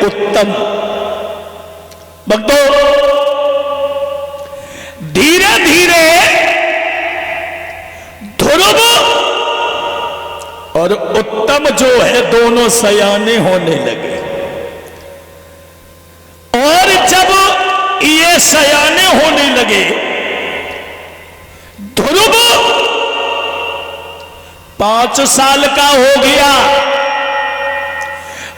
उत्तम। भक्तों, धीरे धीरे ध्रुव और उत्तम जो है दोनों सयाने होने लगे। और जब ये सयाने होने लगे, ध्रुव 5 साल का हो गया।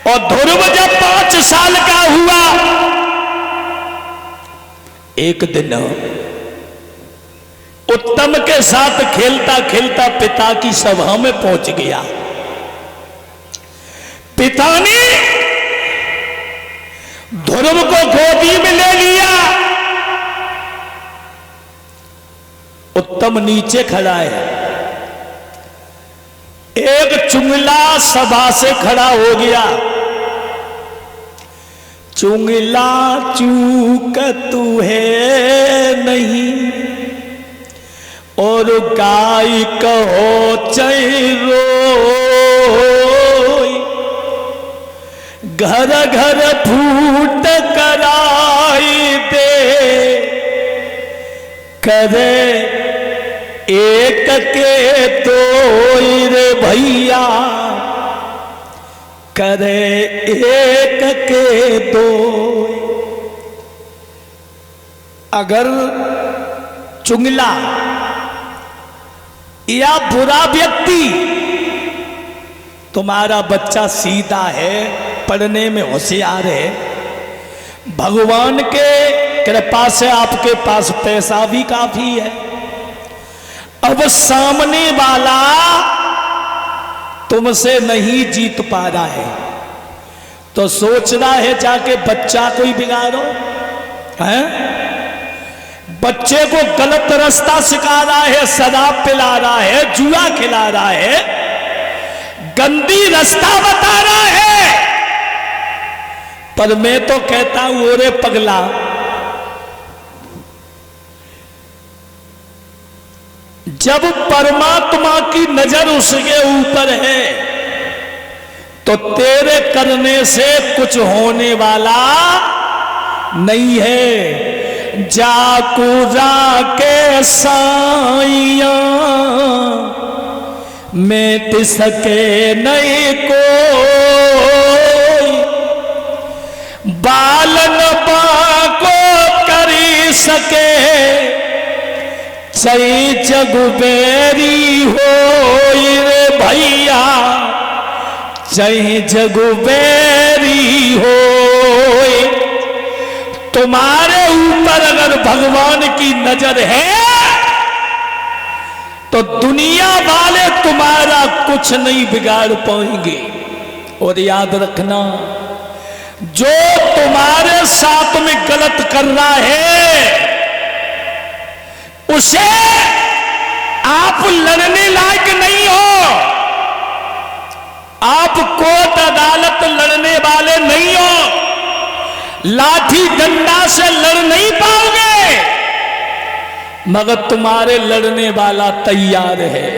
और ध्रुव जब 5 साल का हुआ, एक दिन उत्तम के साथ खेलता खेलता पिता की सभा में पहुंच गया। पिता ने ध्रुव को गोदी में ले लिया। उत्तम नीचे खड़ा है। एक चुंगला सभा से खड़ा हो गया। चुंगला चूक तू है नहीं, और गाय कहो चैरो, घर घर फूट कराई दे, करे एक के दो रे भैया, करे एक के दो। अगर चुंगला या बुरा व्यक्ति, तुम्हारा बच्चा सीधा है, पढ़ने में होशियार है, भगवान के कृपा से आपके पास पैसा भी काफी है, अब सामने वाला तुमसे नहीं जीत पा रहा है, तो सोच रहा है जाके बच्चा कोई बिगाड़ो, हैं? बच्चे को गलत रास्ता सिखा रहा है, शराब पिला रहा है, जुआ खिला रहा है, गंदी रास्ता बता रहा है। पर मैं तो कहता हूं, ओरे पगला, जब परमात्मा की नजर उसके ऊपर है, तो तेरे करने से कुछ होने वाला नहीं है। जाकुरा के साइया मिट सके नहीं कोई, बालन बाको करी सके, सही जगुबेरी हो रे भैया, सही जगुबेरी हो। तुम्हारे ऊपर अगर भगवान की नजर है, तो दुनिया वाले तुम्हारा कुछ नहीं बिगाड़ पाएंगे। और याद रखना, जो तुम्हारे साथ में गलत कर रहा है, उसे आप लड़ने लायक नहीं हो, आप कोर्ट अदालत लड़ने वाले नहीं हो, लाठी डंडा से लड़ नहीं पाओगे, मगर तुम्हारे लड़ने वाला तैयार है।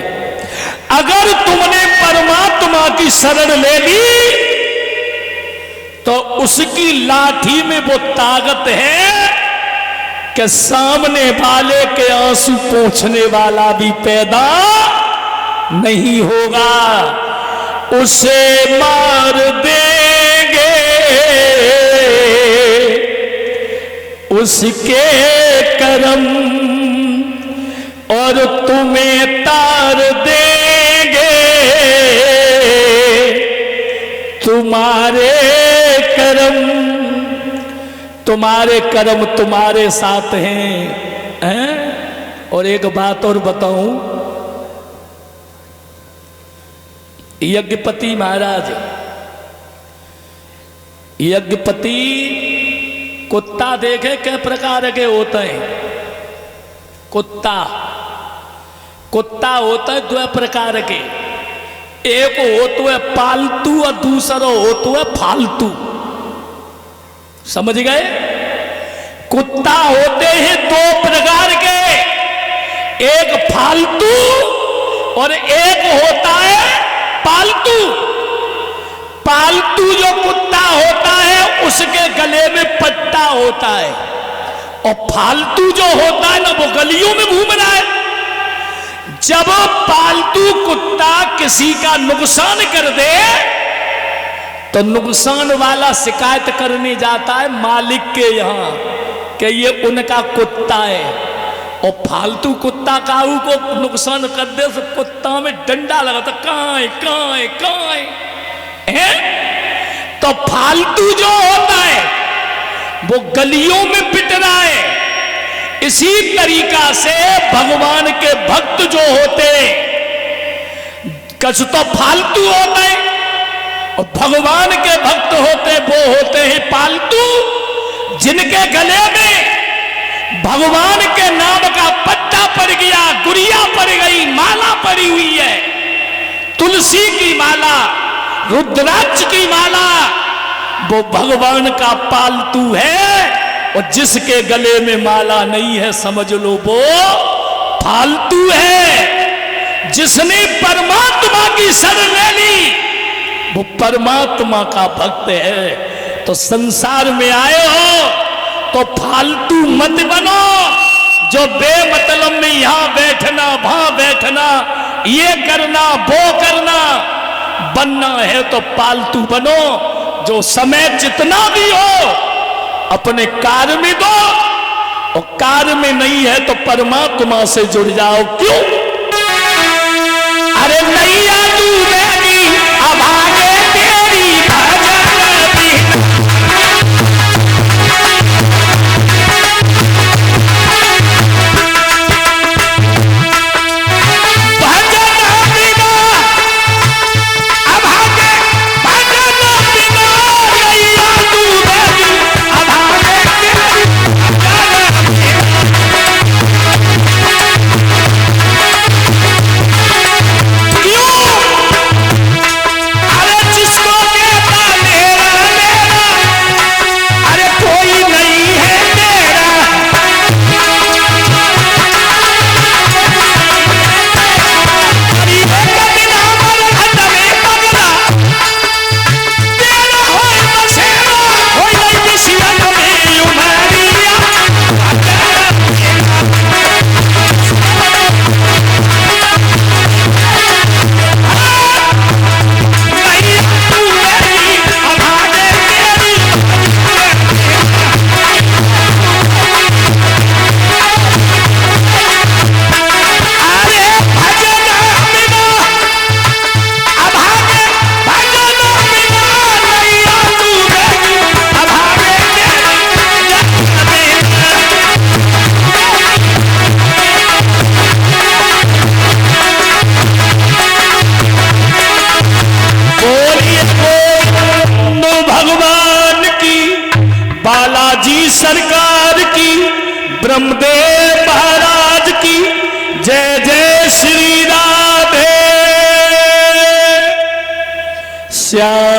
अगर तुमने परमात्मा की शरण ले ली, तो उसकी लाठी में वो ताकत है कि सामने वाले के आंसू पोंछने वाला भी पैदा नहीं होगा, उसे मार देंगे उसके कर्म, और तुम्हें तार देंगे तुम्हारे कर्म। तुम्हारे कर्म तुम्हारे साथ हैं। और एक बात और बताऊं, यज्ञपति महाराज, यज्ञपति कुत्ता देखे कै प्रकार के होते हैं? कुत्ता होता है 2 प्रकार के, एक होता है पालतू और दूसरा होता है फालतू। समझ गए? कुत्ता होते हैं 2 प्रकार के, एक फालतू और एक होता है पालतू। पालतू जो कुत्ता होता है उसके गले में पट्टा होता है, और फालतू जो होता है ना वो गलियों में घूम रहा है। जब पालतू कुत्ता किसी का नुकसान कर दे तो नुकसान वाला शिकायत करने जाता है मालिक के यहां कि ये उनका कुत्ता है, और फालतू कुत्ता काऊ को नुकसान कर दे तो कुत्ता में डंडा लगा तो काए काए काए है। तो फालतू जो होता है वो गलियों में पिट रहा है। इसी तरीका से भगवान के भक्त जो होते कछ तो फालतू होते हैं, और भगवान के भक्त होते वो होते हैं पालतू, जिनके गले में भगवान के नाम का पट्टा पड़ गया, गुड़िया पड़ गई, माला पड़ी हुई है, तुलसी की माला, रुद्राक्ष की माला, वो भगवान का पालतू है। और जिसके गले में माला नहीं है समझ लो वो फालतू है। जिसने परमात्मा की शरण ले ली वो परमात्मा का भक्त है। तो संसार में आए हो तो फालतू मत बनो, जो बेमतलब में यहां बैठना वहां बैठना, ये करना वो करना। बनना है तो पालतू बनो, जो समय जितना भी हो अपने कार्य में दो, और कार्य में नहीं है तो परमात्मा से जुड़ जाओ। क्यों? अरे नैया तू मेरी अभागे तेरी भजन भी, सरकार की, ब्रह्मदेव महाराज की जय जय श्री राधे श्याम।